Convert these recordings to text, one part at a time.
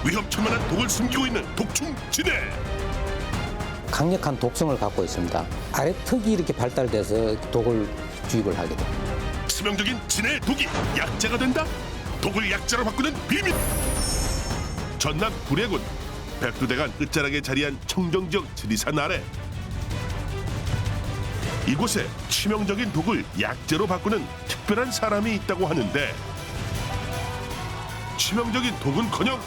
위험천만한 독을 숨기고 있는 독충 진해. 강력한 독성을 갖고 있습니다. 아래턱이 이렇게 발달돼서 독을 주입을 하게 됩니다. 치명적인 진해의 독이 약자가 된다? 독을 약자로 바꾸는 비밀. 전남 구례군 백두대간 끝자락에 자리한 청정지역 지리산 아래, 이곳에 치명적인 독을 약재로 바꾸는 특별한 사람이 있다고 하는데, 치명적인 독은커녕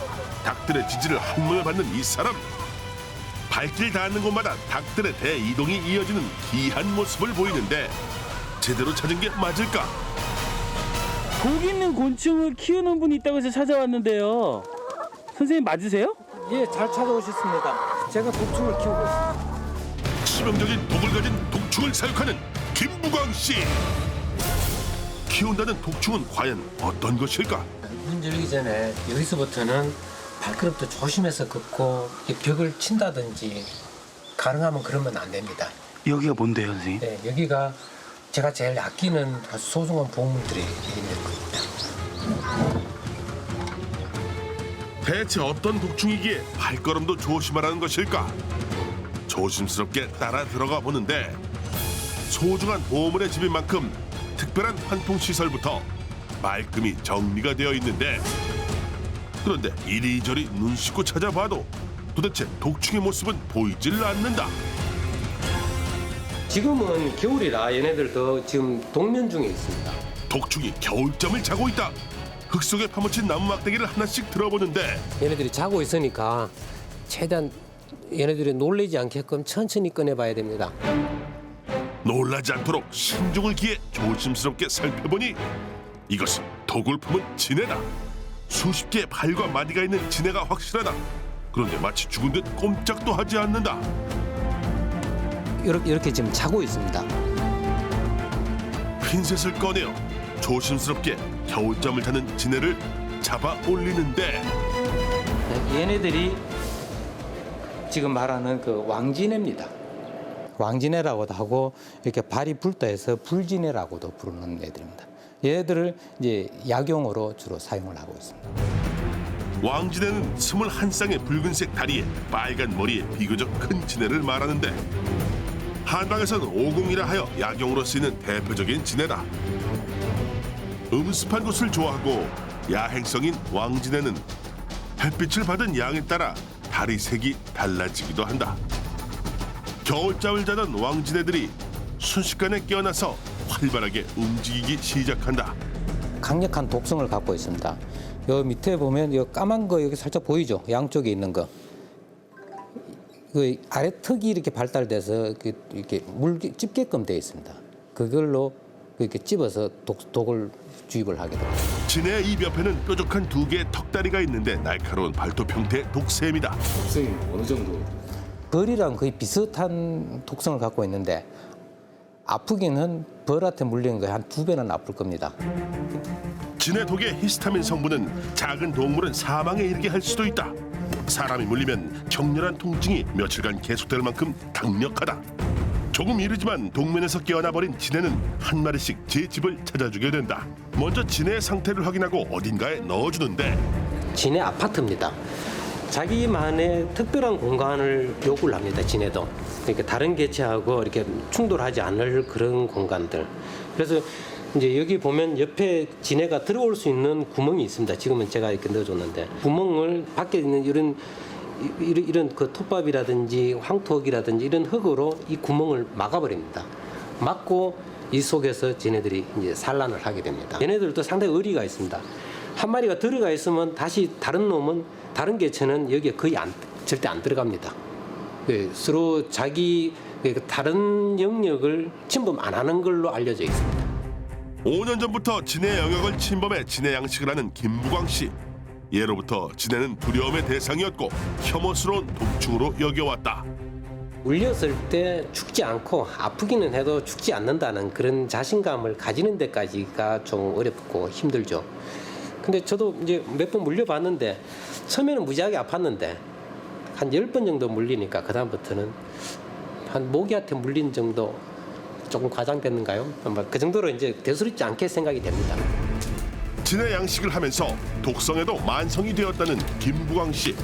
닭들의 지지를 한몸에 받는 이 사람. 발길 닿는 곳마다 닭들의 대이동이 이어지는 기이한 모습을 보이는데 제대로 찾은 게 맞을까? 독 있는 곤충을 키우는 분이 있다고 해서 찾아왔는데요. 선생님 맞으세요? 예, 잘 찾아오셨습니다. 제가 독충을 키우고 있습니다. 치명적인 독을 가진 독충을 사육하는 김부광 씨. 키운다는 독충은 과연 어떤 것일까? 문 열기 전에 여기서부터는 발걸음도 조심해서 걷고 벽을 친다든지 가능하면 그러면 안 됩니다. 여기가 뭔데요, 선생님? 네, 여기가 제가 제일 아끼는 아주 소중한 보물들이 있는 겁니다. 대체 어떤 독충이기에 발걸음도 조심하라는 것일까? 조심스럽게 따라 들어가 보는데 소중한 보물의 집인 만큼 특별한 환풍시설부터 말끔히 정리가 되어 있는데, 그런데 이리저리 눈 씻고 찾아봐도 도대체 독충의 모습은 보이질 않는다. 지금은 겨울이라 얘네들도 지금 동면 중에 있습니다. 독충이 겨울잠을 자고 있다. 흙 속에 파묻힌 나무 막대기를 하나씩 들어보는데 얘네들이 자고 있으니까 최대한 얘네들이 놀라지 않게끔 천천히 꺼내봐야 됩니다. 놀라지 않도록 신중을 기해 조심스럽게 살펴보니 이것은 독을 품은 진해다. 수십 개의 발과 마디가 있는 진해가 확실하다. 그런데 마치 죽은 듯 꼼짝도 하지 않는다. 이렇게 지금 자고 있습니다. 핀셋을 꺼내어 조심스럽게 겨울잠을 자는 진해를 잡아 올리는데 얘네들이 지금 말하는 그 왕진해입니다. 왕진해라고도 하고 이렇게 발이 붉다 해서 불진해라고도 부르는 애들입니다. 얘들을 이제 약용으로 주로 사용을 하고 있습니다. 왕진해는 21쌍의 붉은색 다리에 빨간 머리에 비교적 큰 진해를 말하는데, 한방에선 오공이라 하여 약용으로 쓰이는 대표적인 진해다. 음습한 곳을 좋아하고 야행성인 왕진해는 햇빛을 받은 양에 따라 다리 색이 달라지기도 한다. 겨울잠을 자던 왕진해들이 순식간에 깨어나서 활발하게 움직이기 시작한다. 강력한 독성을 갖고 있습니다. 요 밑에 보면 요 까만 거 여기 살짝 보이죠? 양쪽에 있는 거. 그 아래 턱이 이렇게 발달돼서 이렇게 물 집게끔 되어 있습니다. 그걸로 이렇게 찝어서 독을 주입을 하게 됩니다. 진해의 입 옆에는 뾰족한 두 개의 턱다리가 있는데 날카로운 발톱 형태의 독샘이다. 독성이 어느 정도? 벌이랑 거의 비슷한 독성을 갖고 있는데 아프기는 벌한테 물리는 거에 한 2배는 아플 겁니다. 진해 독의 히스타민 성분은 작은 동물은 사망에 이르게 할 수도 있다. 사람이 물리면 격렬한 통증이 며칠간 계속될 만큼 강력하다. 조금 이르지만 동면에서 깨어나 버린 진해는 한 마리씩 제 집을 찾아주게 된다. 먼저 진해의 상태를 확인하고 어딘가에 넣어주는데 진해 아파트입니다. 자기만의 특별한 공간을 요구를 합니다. 진해도. 그러니까 다른 개체하고 이렇게 충돌하지 않을 그런 공간들. 그래서 이제 여기 보면 옆에 진해가 들어올 수 있는 구멍이 있습니다. 지금은 제가 이렇게 넣어줬는데 구멍을 밖에 있는 이런 그 톱밥이라든지 황토기라든지 이런 흙으로 이 구멍을 막아버립니다. 막고 이 속에서 진해들이 이제 산란을 하게 됩니다. 얘네들도 상당히 의리가 있습니다. 한 마리가 들어가 있으면 다시 다른 개체는 여기에 거의 절대 안 들어갑니다. 서로 자기 다른 영역을 침범 안 하는 걸로 알려져 있습니다. 5년 전부터 진해 영역을 침범해 진해 양식을 하는 김부광 씨. 예로부터 진해는 두려움의 대상이었고 혐오스러운 독충으로 여겨왔다. 물렸을 때 죽지 않고 아프기는 해도 죽지 않는다는 그런 자신감을 가지는 데까지가 좀 어렵고 힘들죠. 근데 저도 이제 몇 번 물려봤는데 처음에는 무지하게 아팠는데 한 10번 정도 물리니까 그다음부터는 한 모기한테 물린 정도 조금 과장됐는가요? 아마 그 정도로 이제 대수롭지 않게 생각이 됩니다. 진해 양식을 하면서 독성에도 만성이 되었다는 김부광 씨.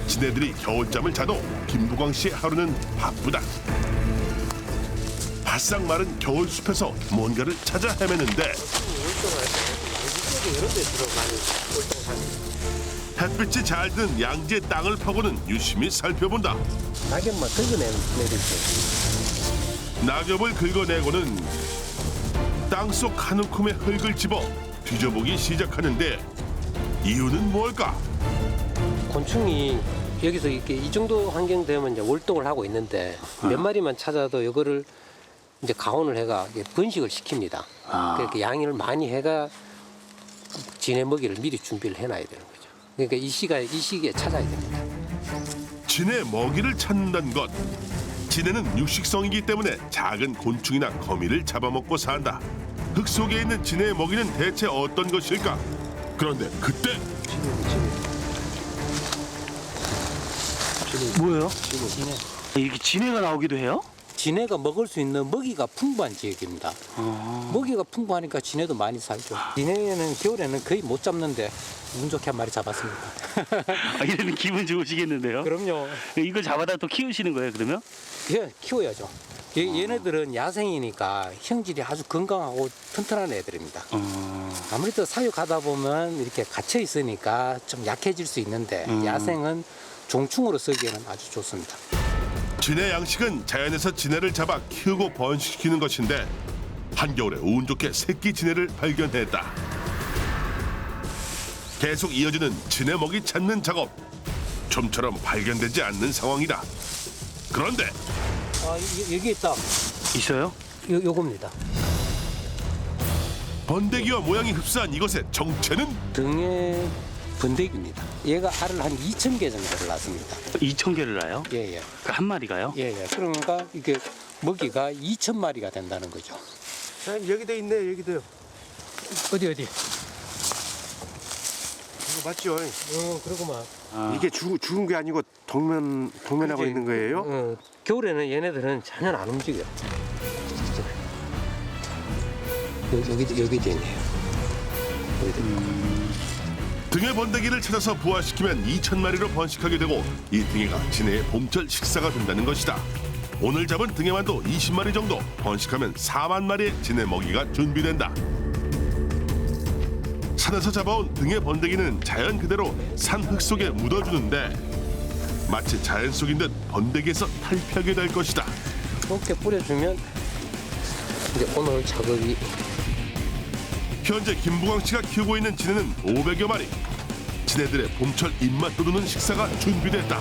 진해들이 겨울잠을 자도 김부광 씨의 하루는 바쁘다. 바싹 마른 겨울 숲에서 뭔가를 찾아 헤매는데 햇빛이 잘 든 양지의 땅을 파고는 유심히 살펴본다. 낙엽만 긁어내리지. 낙엽을 긁어내고는 땅속 한 움큼의 흙을 집어 뒤져보기 시작하는데 이유는 뭘까? 곤충이 여기서 이렇게 이 정도 환경 되면 이제 월동을 하고 있는데 몇 마리만 찾아도 이거를 이제 가온을 해가 이게 번식을 시킵니다. 그렇게 양을 많이 해가 진해 먹이를 미리 준비를 해놔야 되는 거죠. 그러니까 이 시기에 찾아야 됩니다. 진해 먹이를 찾는다는 것. 진해는 육식성이기 때문에 작은 곤충이나 거미를 잡아먹고 산다. 흙 속에 있는 진해의 먹이는 대체 어떤 것일까? 그런데 그때 뭐예요? 이렇게 진해가 나오기도 해요? 진해가 먹을 수 있는 먹이가 풍부한 지역입니다. 먹이가 풍부하니까 진해도 많이 살죠. 진해는 겨울에는 거의 못 잡는데 운 좋게 한 마리 잡았습니다. 이러면 기분 좋으시겠는데요? 그럼요. 이거 잡아다 또 키우시는 거예요, 그러면? 예, 키워야죠. 얘네들은 야생이니까 형질이 아주 건강하고 튼튼한 애들입니다. 아무래도 사육하다 보면 이렇게 갇혀 있으니까 좀 약해질 수 있는데 야생은 종충으로 쓰기에는 아주 좋습니다. 진해 양식은 자연에서 진해를 잡아 키우고 번식시키는 것인데 한겨울에 운 좋게 새끼 진해를 발견했다. 계속 이어지는 진해 먹이 찾는 작업. 좀처럼 발견되지 않는 상황이다. 그런데 여기 있다. 있어요? 요겁니다. 번데기와 모양이 흡사한 이것의 정체는 등의 번데기입니다. 얘가 알을 한 2,000개 정도를 낳습니다. 2,000개를 낳아요? 예, 예. 그 한 마리가요? 예, 예. 그러니까 이게 먹이가 2,000마리가 된다는 거죠. 사장님 여기도 있네 여기도요. 어디? 이거 맞죠? 그러구만. 이게 죽은 게 아니고 동면하고 그치. 있는 거예요? 겨울에는 얘네들은 전혀 안 움직여. 여기도 있네요. 등의 번데기를 찾아서 부화시키면 2,000마리로 번식하게 되고 이 등해가 진해의 봄철 식사가 된다는 것이다. 오늘 잡은 등해만도 20마리 정도 번식하면 4만 마리의 진해 먹이가 준비된다. 산에서 잡아온 등해 번데기는 자연 그대로 산 흙 속에 묻어주는데 마치 자연 속인 듯 번데기에서 탈피하게 될 것이다. 이렇게 뿌려주면 이제 오늘 작업이 현재 김부광 씨가 키우고 있는 진해는 500여 마리. 진해들의 봄철 입맛 돋우는 식사가 준비됐다.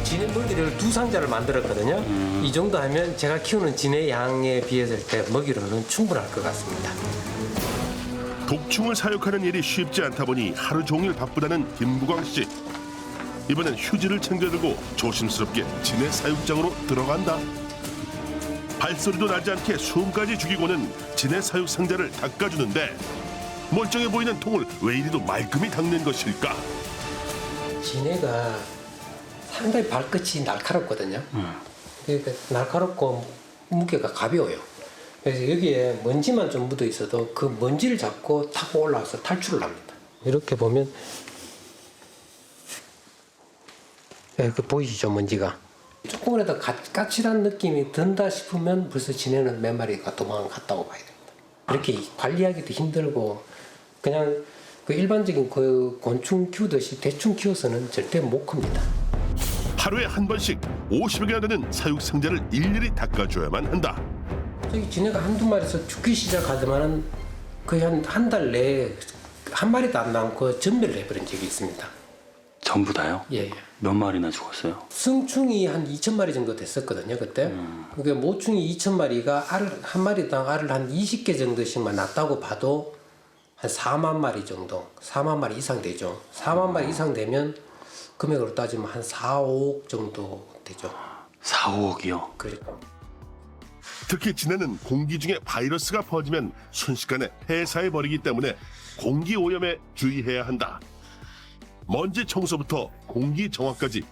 진해 먹이를 2상자를 만들었거든요. 이 정도 하면 제가 키우는 진해 양에 비했을 때 먹이로는 충분할 것 같습니다. 독충을 사육하는 일이 쉽지 않다 보니 하루 종일 바쁘다는 김부광 씨. 이번엔 휴지를 챙겨들고 조심스럽게 진해 사육장으로 들어간다. 발소리도 나지 않게 숨까지 죽이고는 진해 사육 상자를 닦아주는데 멀쩡해 보이는 통을 왜 이리도 말끔히 닦는 것일까? 진해가 상당히 발끝이 날카롭거든요. 그러니까 날카롭고 무게가 가벼워요. 그래서 여기에 먼지만 좀 묻어 있어도 그 먼지를 잡고 타고 올라와서 탈출을 합니다. 이렇게 보면 그 보이시죠 먼지가. 조금이라도 까칠한 느낌이 든다 싶으면 벌써 진해는 몇 마리가 도망갔다고 봐야 됩니다. 이렇게 관리하기도 힘들고 그냥 그 일반적인 그 곤충 키우듯이 대충 키워서는 절대 못 큽니다. 하루에 한 번씩 50여 개나 되는 사육 상자를 일일이 닦아줘야만 한다. 저기 진해가 한두 마리에서 죽기 시작하더만은 거의 한 달 내에 한 마리도 안 남고 전멸을 해버린 적이 있습니다. 전부 다요? 예. 몇 마리나 죽었어요? 성충이 한 2,000마리 정도 됐었거든요 그때. 그러니까 모충이 2,000마리가 알을 한 마리당 알을 한 20개 정도씩만 낳았다고 봐도 한 4만 마리 정도, 4만 마리 이상 되죠. 4만 마리 이상 되면 금액으로 따지면 한 4, 5억 정도 되죠. 4, 5억이요? 그러니까. 특히 진해는 공기 중에 바이러스가 퍼지면 순식간에 폐사해버리기 때문에 공기 오염에 주의해야 한다. 먼지 청소부터 공기 정화까지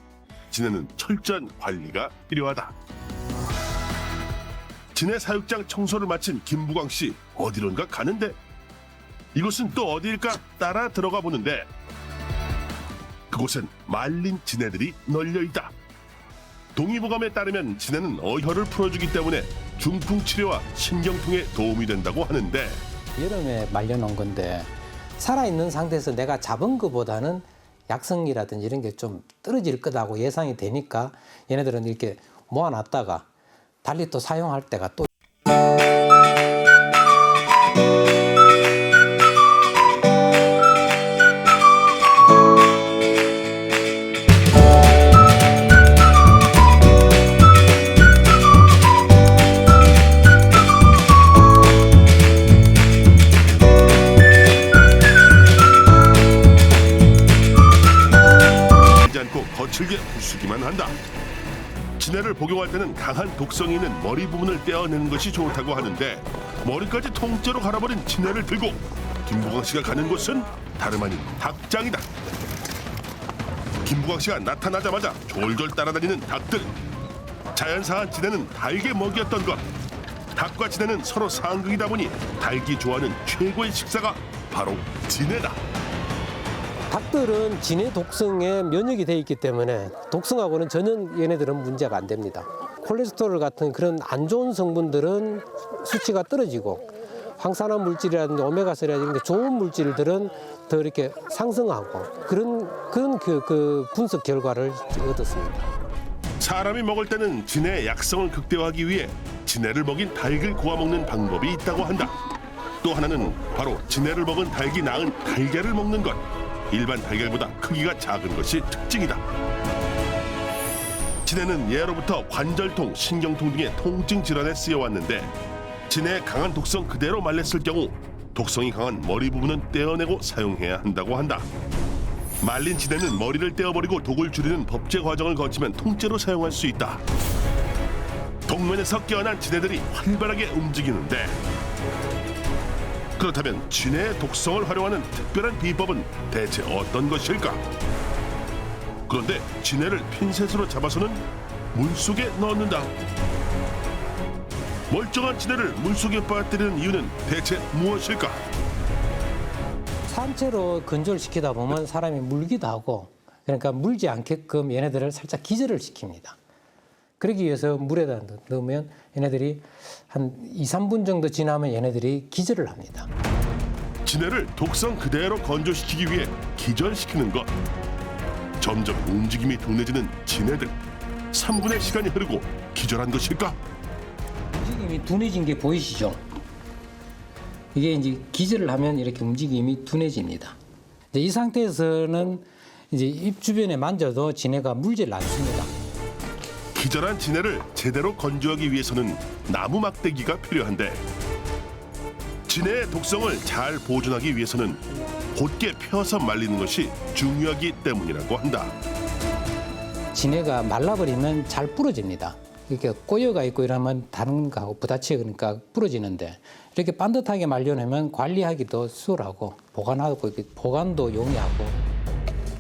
진해는 철저한 관리가 필요하다. 진해 사육장 청소를 마친 김부광 씨 어디론가 가는데 이곳은 또 어디일까 따라 들어가 보는데 그곳엔 말린 진해들이 널려 있다. 동의보감에 따르면 진해는 어혈을 풀어주기 때문에 중풍 치료와 신경통에 도움이 된다고 하는데 여름에 말려놓은 건데 살아있는 상태에서 내가 잡은 것보다는 약성이라든지 이런 게 좀 떨어질 거다고 예상이 되니까 얘네들은 이렇게 모아놨다가 달리 또 사용할 때가 또 하지 않고 거칠게 부수기만 한다. 진해를 복용할 때는 강한 독성이 있는 머리 부분을 떼어내는 것이 좋다고 하는데 머리까지 통째로 갈아버린 진해를 들고 김부광 씨가 가는 곳은 다름 아닌 닭장이다. 김부광 씨가 나타나자마자 졸졸 따라다니는 닭들. 자연사한 진해는 닭의 먹이였던 것. 닭과 진해는 서로 상극이다 보니 닭이 좋아하는 최고의 식사가 바로 진해다. 닭들은 진해 독성에 면역이 돼 있기 때문에 독성하고는 전혀 얘네들은 문제가 안 됩니다. 콜레스테롤 같은 그런 안 좋은 성분들은 수치가 떨어지고 황산화 물질이라든지 오메가3라든지 이런 게 좋은 물질들은 더 이렇게 상승하고 그런 그 분석 결과를 얻었습니다. 사람이 먹을 때는 진해의 약성을 극대화하기 위해 진해를 먹인 닭을 구워 먹는 방법이 있다고 한다. 또 하나는 바로 진해를 먹은 닭이 낳은 달걀을 먹는 것. 일반 달걀보다 크기가 작은 것이 특징이다. 진해는 예로부터 관절통, 신경통 등의 통증 질환에 쓰여왔는데 진해의 강한 독성 그대로 말렸을 경우 독성이 강한 머리 부분은 떼어내고 사용해야 한다고 한다. 말린 진해는 머리를 떼어버리고 독을 줄이는 법제 과정을 거치면 통째로 사용할 수 있다. 동면에서 깨어난 진해들이 활발하게 움직이는데 그렇다면 진해의 독성을 활용하는 특별한 비법은 대체 어떤 것일까? 그런데 진해를 핀셋으로 잡아서는 물속에 넣는다. 멀쩡한 진해를 물속에 빠뜨리는 이유는 대체 무엇일까? 산채로 건조시키다 보면 사람이 물기도 하고 그러니까 물지 않게끔 얘네들을 살짝 기절을 시킵니다. 그러기 위해서 물에다 넣으면 얘네들이 한 2, 3분 정도 지나면 얘네들이 기절을 합니다. 진해를 독성 그대로 건조시키기 위해 기절시키는 것. 점점 움직임이 둔해지는 진해들. 3분의 시간이 흐르고 기절한 것일까? 움직임이 둔해진 게 보이시죠? 이게 이제 기절을 하면 이렇게 움직임이 둔해집니다. 이제 이 상태에서는 이제 입 주변에 만져도 진해가 물질 않습니다. 기절한 진해를 제대로 건조하기 위해서는 나무 막대기가 필요한데 진해의 독성을 잘 보존하기 위해서는 곧게 펴서 말리는 것이 중요하기 때문이라고 한다. 진해가 말라버리면 잘 부러집니다. 이렇게 꼬여가 있고 이러면 다른 거하고 부딪히니까 부러지는데 이렇게 반듯하게 말려내면 관리하기도 수월하고 보관도 용이하고.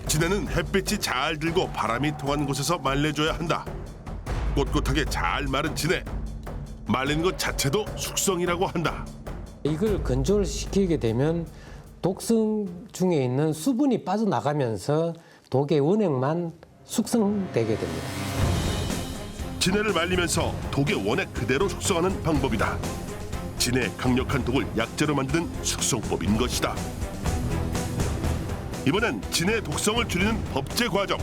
진해는 햇빛이 잘 들고 바람이 통하는 곳에서 말려줘야 한다. 꼿꼿하게 잘 마른 진해. 말리는 것 자체도 숙성이라고 한다. 이걸 건조를 시키게 되면 독성 중에 있는 수분이 빠져나가면서 독의 원액만 숙성되게 됩니다. 진해를 말리면서 독의 원액 그대로 숙성하는 방법이다. 진해의 강력한 독을 약재로 만드는 숙성법인 것이다. 이번엔 진해의 독성을 줄이는 법제 과정.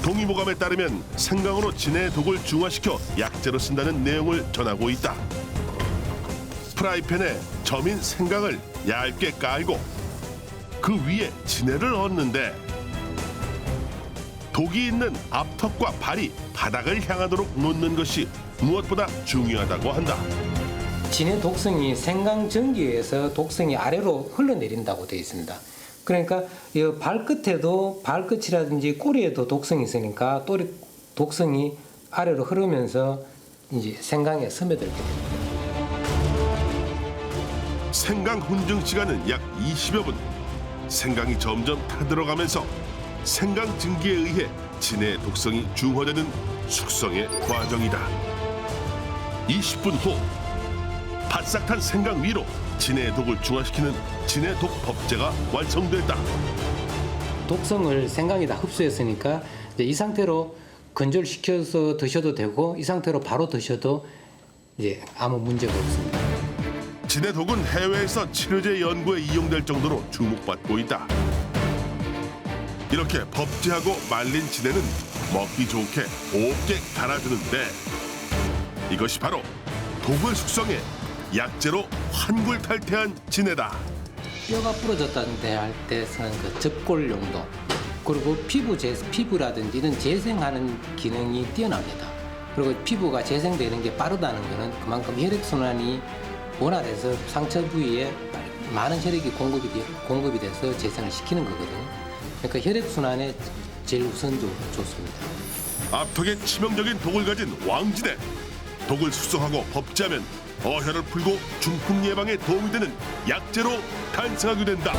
동의보감에 따르면 생강으로 진해의 독을 중화시켜 약재로 쓴다는 내용을 전하고 있다. 프라이팬에 점인 생강을 얇게 깔고 그 위에 진해를 얹는데 독이 있는 앞턱과 발이 바닥을 향하도록 놓는 것이 무엇보다 중요하다고 한다. 진해 독성이 생강 전기에 의해서 독성이 아래로 흘러내린다고 되어 있습니다. 그러니까 이 발끝에도 발끝이라든지 꼬리에도 독성이 있으니까 또 독성이 아래로 흐르면서 이제 생강에 스며들게 됩니다. 생강 훈증 시간은 약 20여 분. 생강이 점점 타들어가면서 생강 증기에 의해 진해의 독성이 중화되는 숙성의 과정이다. 20분 후 바싹 탄 생강 위로 진해의 독을 중화시키는 진해독 법제가 완성됐다. 독성을 생강이 다 흡수했으니까 이제 이 상태로 건조시켜서 드셔도 되고 이 상태로 바로 드셔도 이제 아무 문제가 없습니다. 진해독은 해외에서 치료제 연구에 이용될 정도로 주목받고 있다. 이렇게 법제하고 말린 진해는 먹기 좋게 곱게 갈아주는데 이것이 바로 독을 숙성해 약재로 환골탈태한 진해다. 뼈가 부러졌다는데 할 때 쓰는 그 접골 용도 그리고 피부라든지 이런 재생하는 기능이 뛰어납니다. 그리고 피부가 재생되는 게 빠르다는 것은 그만큼 혈액순환이 원활해서 상처 부위에 많은 혈액이 공급이 돼서 재생을 시키는 거거든요. 그러니까 혈액순환에 제일 우선적으로 좋습니다. 앞턱에 치명적인 독을 가진 왕진해. 독을 숙성하고 법제하면 어혈을 풀고 중풍 예방에 도움이 되는 약재로 탄생하게 된다.